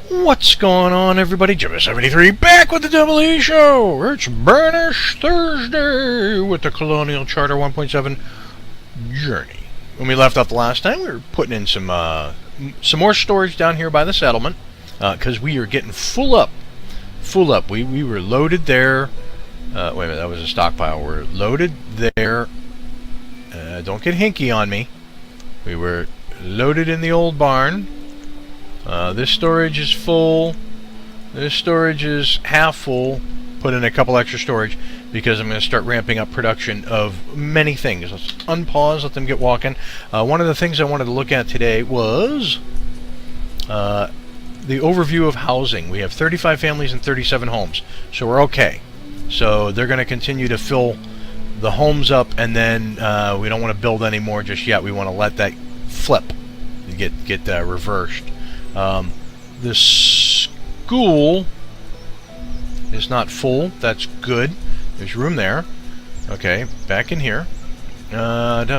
What's going on, everybody? Jibba 73 back with the Double E Show. It's Banished Thursday with the Colonial Charter 1.7 Journey. When we left off the last time, we were putting in some more storage down here by the settlement because we are getting full up. We were loaded there. Wait a minute, that was a stockpile. We're loaded there. Don't get hinky on me. We were loaded in the old barn. This storage is full. This storage is half full. Put in a couple extra storage because I'm going to start ramping up production of many things. Let's unpause, let them get walking. One of the things I wanted to look at today was the overview of housing. We have 35 families and 37 homes, so we're okay. So they're going to continue to fill the homes up, and then we don't want to build any more just yet. We want to let that flip and get reversed. The school is not full. That's good. There's room there. Okay, back in here. And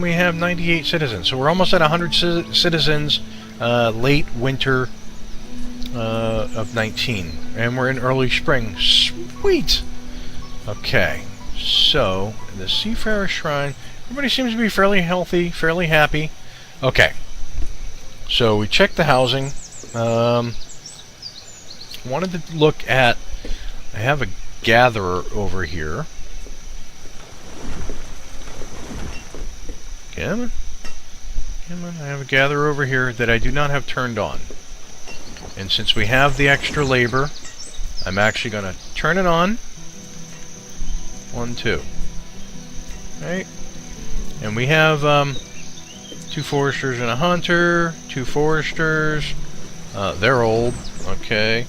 we have 98 citizens. So we're almost at 100 citizens late winter of 19. And we're in early spring. Sweet! Okay, so the Seafarer Shrine. Everybody seems to be fairly healthy, fairly happy. Okay. So we checked the housing. Wanted to look at... I have a gatherer over here. Come on. I have a gatherer over here that I do not have turned on. And since we have the extra labor, I'm actually going to turn it on. 1, 2. Right? And we have... 2 foresters and a hunter, 2 foresters, they're old, okay,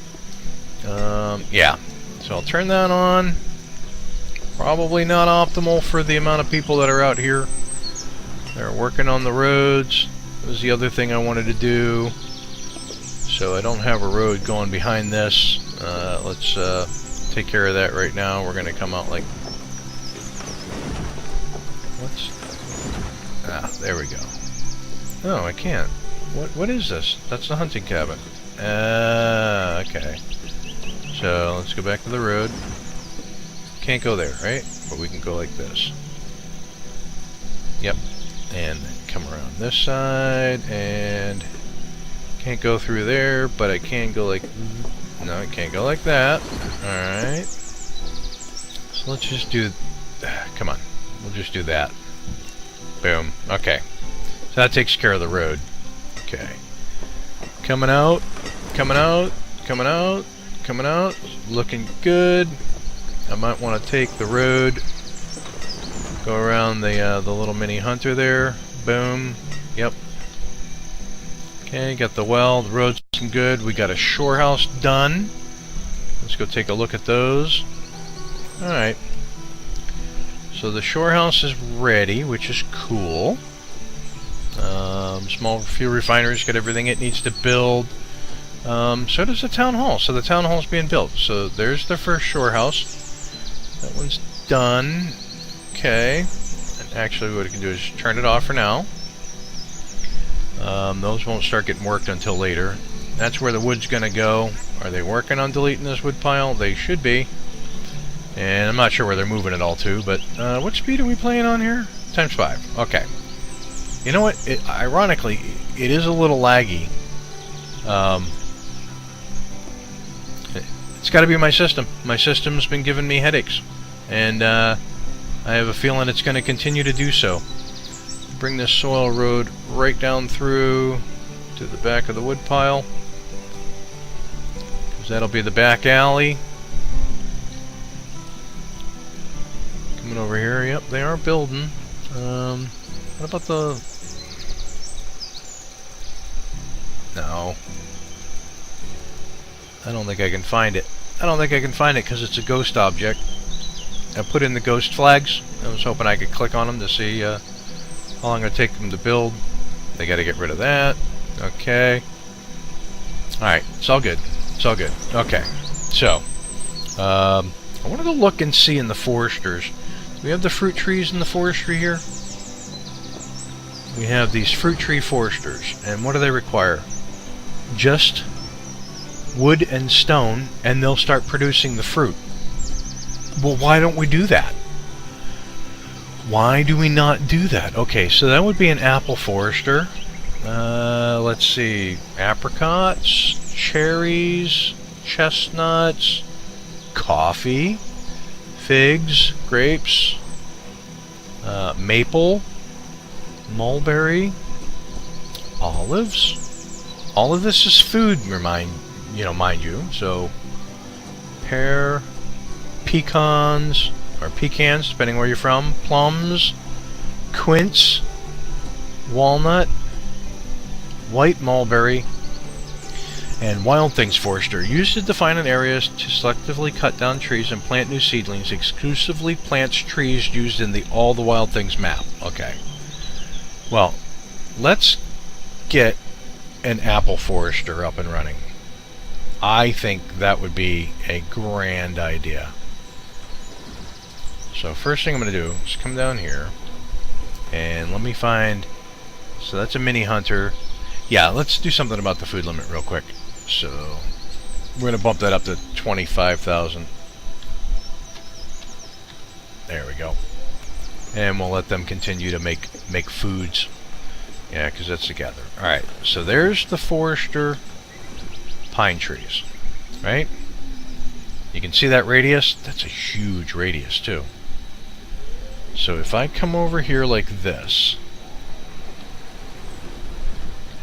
yeah, so I'll turn that on. Probably not optimal for the amount of people that are out here. They're working on the roads. That was the other thing I wanted to do, so I don't have a road going behind this. Let's take care of that right now. We're gonna come out like, there we go. No, I can't. What is this? That's the hunting cabin. Okay. So, let's go back to the road. Can't go there, right? But we can go like this. Yep. And come around this side, and... Can't go through there, but I can go like... No, I can't go like that. Alright. So let's just do... Come on. We'll just do that. Boom. Okay. So that takes care of the road. Okay. Coming out. Looking good. I might want to take the road. Go around the little mini hunter there. Boom. Yep. Okay, got the well. The road's looking good. We got a shore house done. Let's go take a look at those. Alright. So the shore house is ready, which is cool. Small fuel refinery's got everything it needs to build. So does the town hall. So the town hall's being built. So there's the first shore house. That one's done. Okay. And actually what I can do is turn it off for now. Those won't start getting worked until later. That's where the wood's going to go. Are they working on deleting this wood pile? They should be. And I'm not sure where they're moving it all to, but what speed are we playing on here? Times 5. Okay. You know what? Ironically, it is a little laggy. It's got to be my system. My system's been giving me headaches. And I have a feeling it's going to continue to do so. Bring this soil road right down through to the back of the wood pile. Because that'll be the back alley. Coming over here. Yep, they are building. What about the... No. I don't think I can find it. I don't think I can find it because it's a ghost object. I put in the ghost flags. I was hoping I could click on them to see how long it'll take them to build. They got to get rid of that. Okay. Alright, it's all good. It's all good. Okay. So, I wanted to look and see in the foresters. Do we have the fruit trees in the forestry here? We have these fruit tree foresters, and what do they require? just wood and stone, and they'll start producing the fruit. Well, why don't we do that? Why do we not do that? Okay, so that would be an apple forester. Let's see. Apricots, cherries, chestnuts, coffee, figs, grapes, maple, mulberry, olives. All of this is food, mind you. So pear, pecans, or pecans, depending where you're from, plums, quince, walnut, white mulberry, and wild things forester, used to define an area to selectively cut down trees and plant new seedlings, exclusively plants trees used in all the wild things map. Okay. Well, let's get an apple forester up and running. I think that would be a grand idea. So first thing I'm going to do is come down here and let me find, so that's a mini hunter. Yeah, let's do something about the food limit real quick. So we're going to bump that up to 25,000. There we go. And we'll let them continue to make foods. Yeah, because that's together. Alright, so there's the forester pine trees. Right? You can see that radius? That's a huge radius too. So if I come over here like this,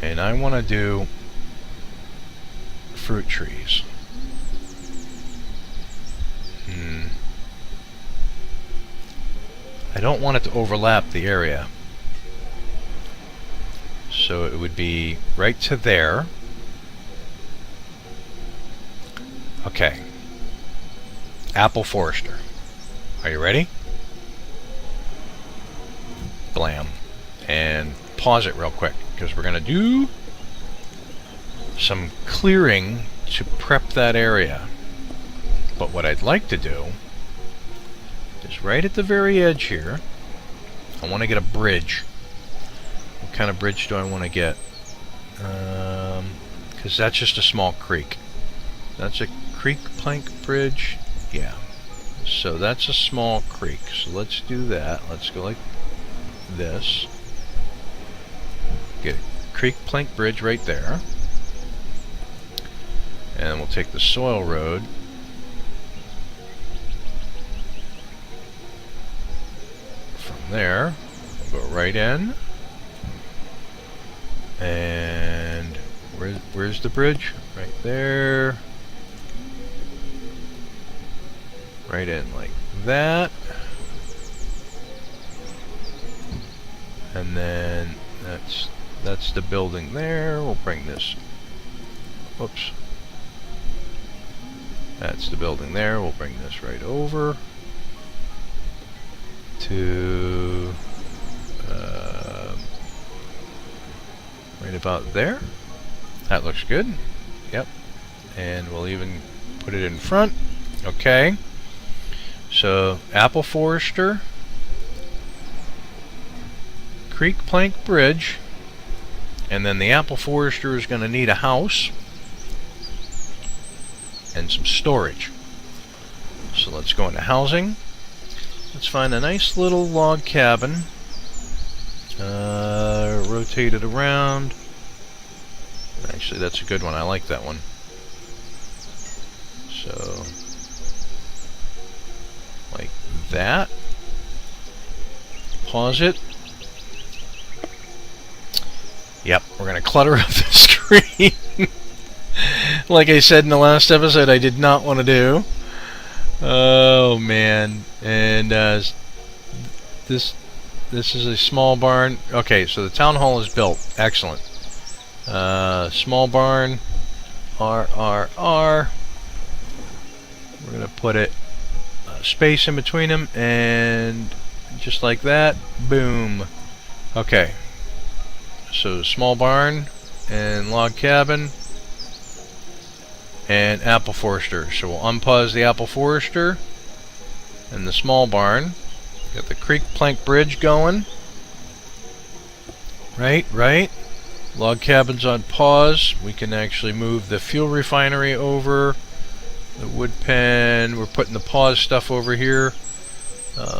and I want to do fruit trees. I don't want it to overlap the area. So it would be right to there. Okay. Apple forester. Are you ready? Blam. And pause it real quick, because we're going to do some clearing to prep that area. But what I'd like to do is right at the very edge here, I want to get a bridge. What kind of bridge do I want to get? Because that's just a small creek. That's a creek plank bridge. Yeah. So that's a small creek. So let's do that. Let's go like this. Get a creek plank bridge right there. And we'll take the soil road from there. We'll go right in. And where's the bridge? Right there. Right in like that. And then that's the building there. We'll bring this. Whoops. That's the building there. We'll bring this right over to right about there. That looks good. Yep. And we'll even put it in front. Okay. So apple forester, creek plank bridge, and then the apple forester is going to need a house and some storage. So let's go into housing. Let's find a nice little log cabin. Rotate it around. Actually, that's a good one. I like that one. So, like that. Pause it. Yep, we're going to clutter up the screen. Like I said in the last episode, I did not want to do. Oh man. And this is a small barn. Okay, so the town hall is built. Excellent. Small barn. R. We're going to put it space in between them, and just like that. Boom. Okay. So small barn and log cabin and apple forester. So we'll unpause the apple forester and the small barn. Got the creek plank bridge going. Right. Log cabin's on pause. We can actually move the fuel refinery over. The wood pen, we're putting the pause stuff over here.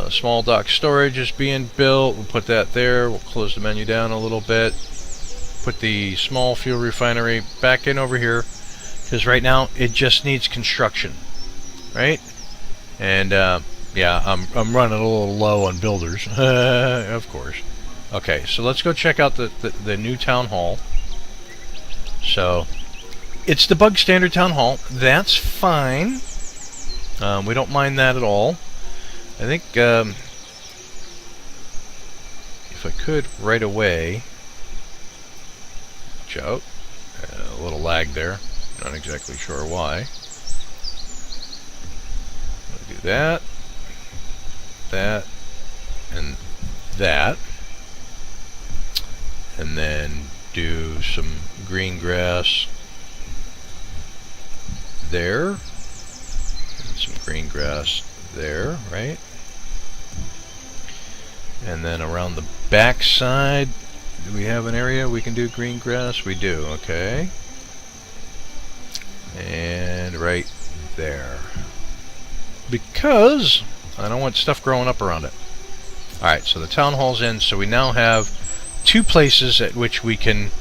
Small dock storage is being built. We'll put that there. We'll close the menu down a little bit. Put the small fuel refinery back in over here, because right now it just needs construction, right? And yeah, I'm running a little low on builders, of course. Okay, so let's go check out the new town hall. So it's the bug standard town hall. That's fine. We don't mind that at all. I think if I could right away, watch out, a little lag there. Not exactly sure why. I'll do that, that, and that. And then do some green grass there, and some green grass there, right? And then around the back side, do we have an area we can do green grass? We do, okay. And right there, because I don't want stuff growing up around it. Alright, so the town hall's in, so we now have two places at which we can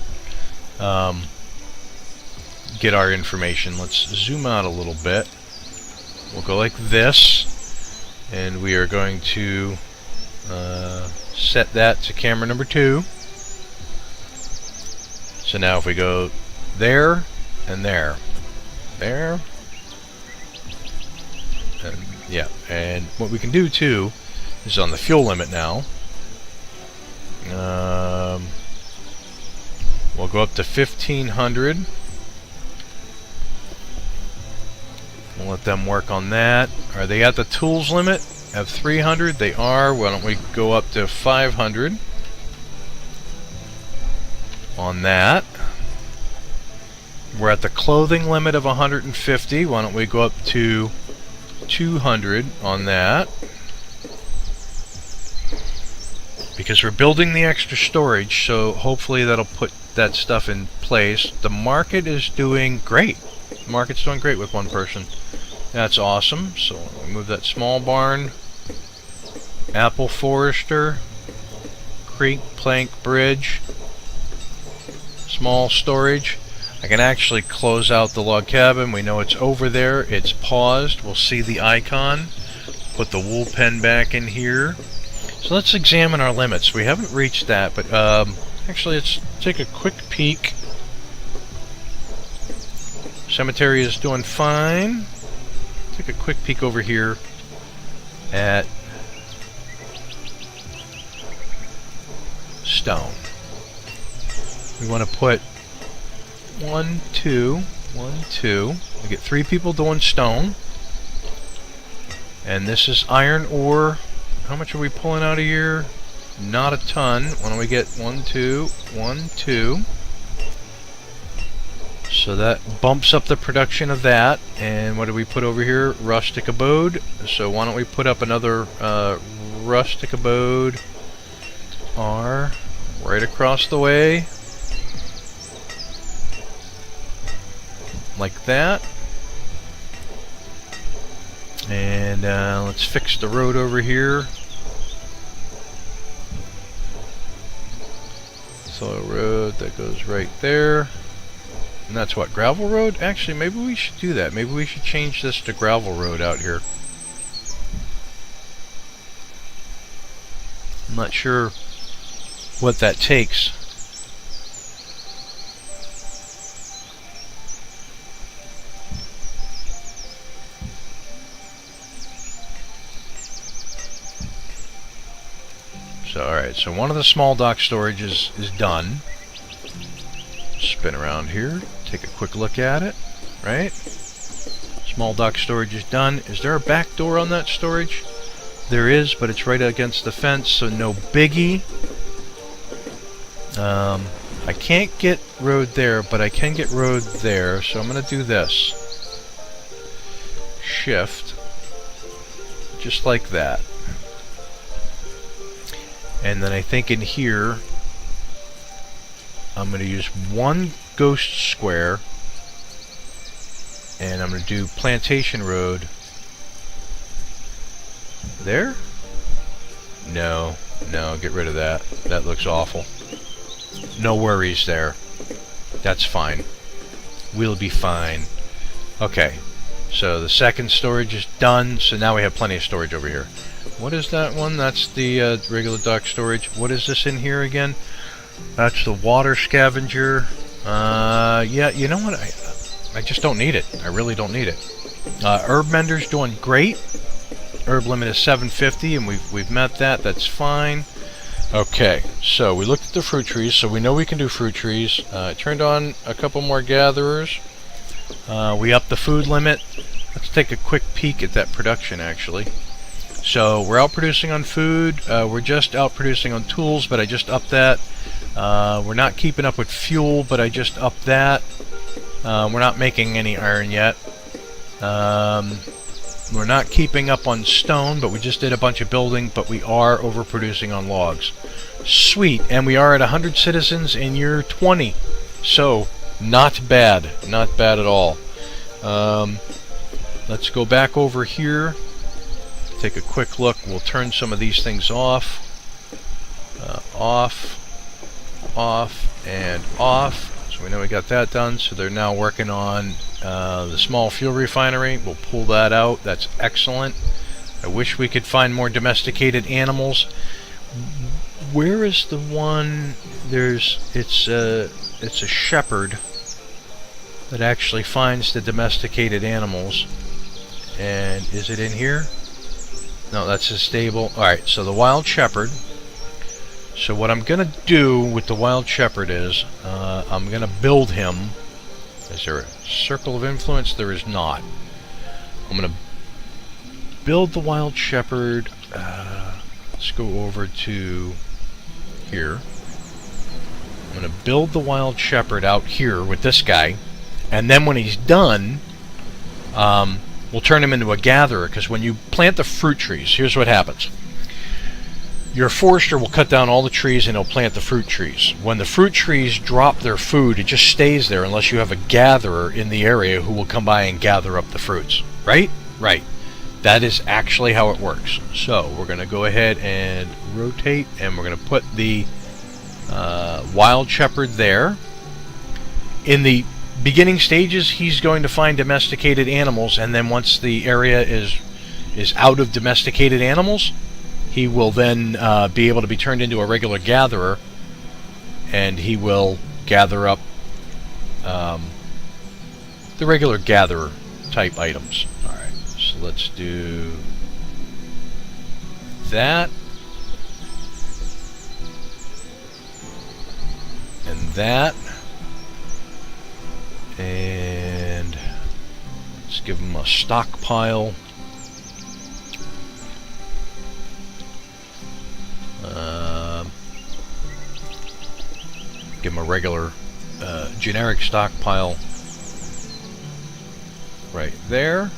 get our information. Let's zoom out a little bit. We'll go like this, and we are going to set that to camera number 2. So now if we go there and there, there, and yeah, and what we can do too is on the fuel limit now. We'll go up to 1500. We'll let them work on that. Are they at the tools limit of 300? They are. Why don't we go up to 500 on that? We're at the clothing limit of 150. Why don't we go up to 200 on that? Because we're building the extra storage, so hopefully that'll put that stuff in place. The market is doing great. The market's doing great with one person. That's awesome. So we move that small barn, apple forester, creek plank bridge, small storage. I can actually close out the log cabin. We know it's over there. It's paused. We'll see the icon. Put the wool pen back in here. So let's examine our limits. We haven't reached that, but actually let's take a quick peek. Cemetery is doing fine. Take a quick peek over here at stone. We want to put 1, 2, 1, 2. We get 3 people doing stone. And this is iron ore. How much are we pulling out of here? Not a ton. Why don't we get 1, 2, 1, 2. So that bumps up the production of that. And what do we put over here? Rustic abode. So why don't we put up another rustic abode R right across the way. Like that. And let's fix the road over here. Soil road that goes right there. And that's what, gravel road? Actually, maybe we should do that. Maybe we should change this to gravel road out here. I'm not sure what that takes. So, alright, so one of the small dock storages is done. Spin around here, take a quick look at it, right? Small dock storage is done. Is there a back door on that storage? There is, but it's right against the fence, so no biggie. I can't get road there, but I can get road there, so I'm going to do this. Shift. Just like that. And then I think in here, I'm going to use one ghost square, and I'm going to do Plantation Road. There? No, get rid of that. That looks awful. No worries there. That's fine. We'll be fine. Okay, so the second storage is done, so now we have plenty of storage over here. What is that one? That's the regular dock storage. What is this in here again? That's the water scavenger. Yeah, you know what? I just don't need it. I really don't need it. Herb Mender's doing great. Herb limit is 750, and we've met that. That's fine. Okay, so we looked at the fruit trees, so we know we can do fruit trees. Turned on a couple more gatherers. We upped the food limit. Let's take a quick peek at that production, actually. So we're out producing on food. We're just out producing on tools, but I just upped that. We're not keeping up with fuel, but I just upped that. We're not making any iron yet. We're not keeping up on stone, but we just did a bunch of building, but we are overproducing on logs. Sweet, and we are at 100 citizens in year 20. So, not bad. Not bad at all. Let's go back over here. Take a quick look. We'll turn some of these things off. Off, and off. So we know we got that done. So they're now working on the small fuel refinery. We'll pull that out. That's excellent. I wish we could find more domesticated animals. Where is the one? It's a shepherd that actually finds the domesticated animals. And is it in here? No, that's a stable. Alright, so the wild shepherd. So what I'm going to do with the wild shepherd is, I'm going to build him. Is there a circle of influence? There is not. I'm going to build the wild shepherd. Let's go over to here. I'm going to build the wild shepherd out here with this guy. And then when he's done, we'll turn him into a gatherer. Because when you plant the fruit trees, here's what happens. Your forester will cut down all the trees and he'll plant the fruit trees. When the fruit trees drop their food, it just stays there unless you have a gatherer in the area who will come by and gather up the fruits. Right? Right. That is actually how it works. So we're going to go ahead and rotate, and we're going to put the wild shepherd there. In the beginning stages, he's going to find domesticated animals, and then once the area is out of domesticated animals, he will then be able to be turned into a regular gatherer, and he will gather up the regular gatherer type items. Alright, so let's do that. And that. And let's give him a stockpile. Give him a regular generic stockpile right there,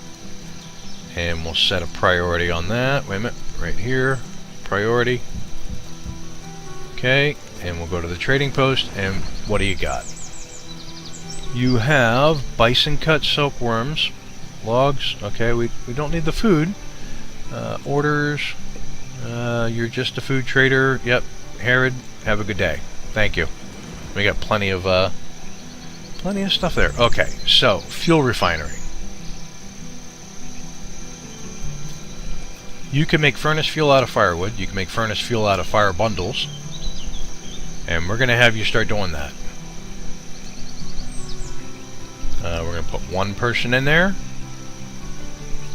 and we'll set a priority on that. Wait a minute, right here, priority. Okay, and we'll go to the trading post, and what do you got? You have bison cut silkworms, logs. Okay, we don't need the food. Orders. You're just a food trader. Yep, Herod. Have a good day. Thank you. We got plenty of stuff there. Okay, so fuel refinery. You can make furnace fuel out of firewood. You can make furnace fuel out of fire bundles, and we're going to have you start doing that. We're going to put one person in there.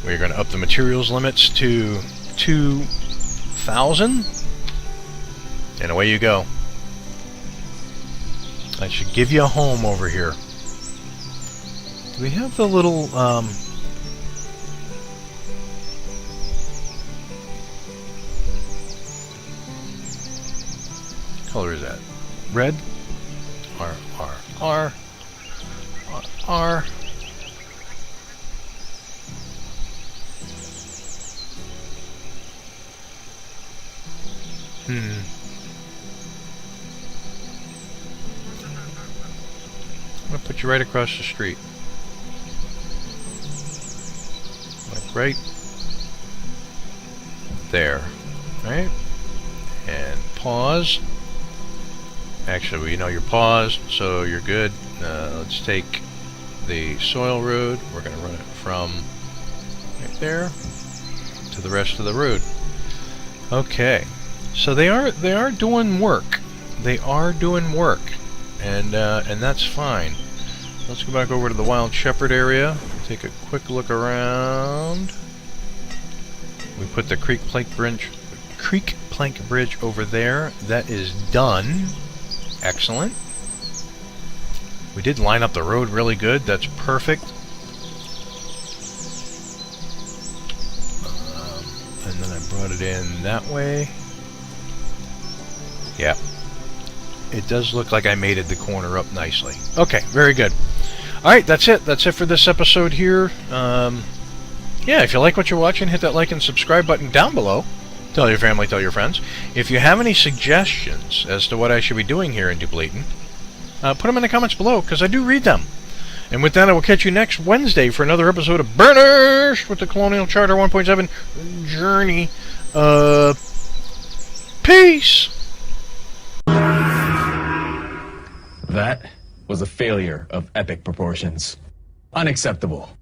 We're going to up the materials limits to 2,000, and away you go. I should give you a home over here. Do we have the little color is that? Red? R. I'm gonna put you right across the street. Like right there. Right? And pause. Actually, we know you're paused, so you're good. Let's take the soil road. We're going to run it from right there to the rest of the road. Okay, so they are doing work. They are doing work, and that's fine. Let's go back over to the Wild Shepherd area. Take a quick look around. We put the creek plank bridge over there. That is done. Excellent. We did line up the road really good. That's perfect. And then I brought it in that way. Yeah. It does look like I mated the corner up nicely. Okay, very good. Alright, that's it. That's it for this episode here. Yeah, if you like what you're watching, hit that like and subscribe button down below. Tell your family, tell your friends. If you have any suggestions as to what I should be doing here in Dublayton, put them in the comments below, because I do read them. And with that, I will catch you next Wednesday for another episode of Banished with the Colonial Charter 1.7 Journey. Peace! That was a failure of epic proportions. Unacceptable.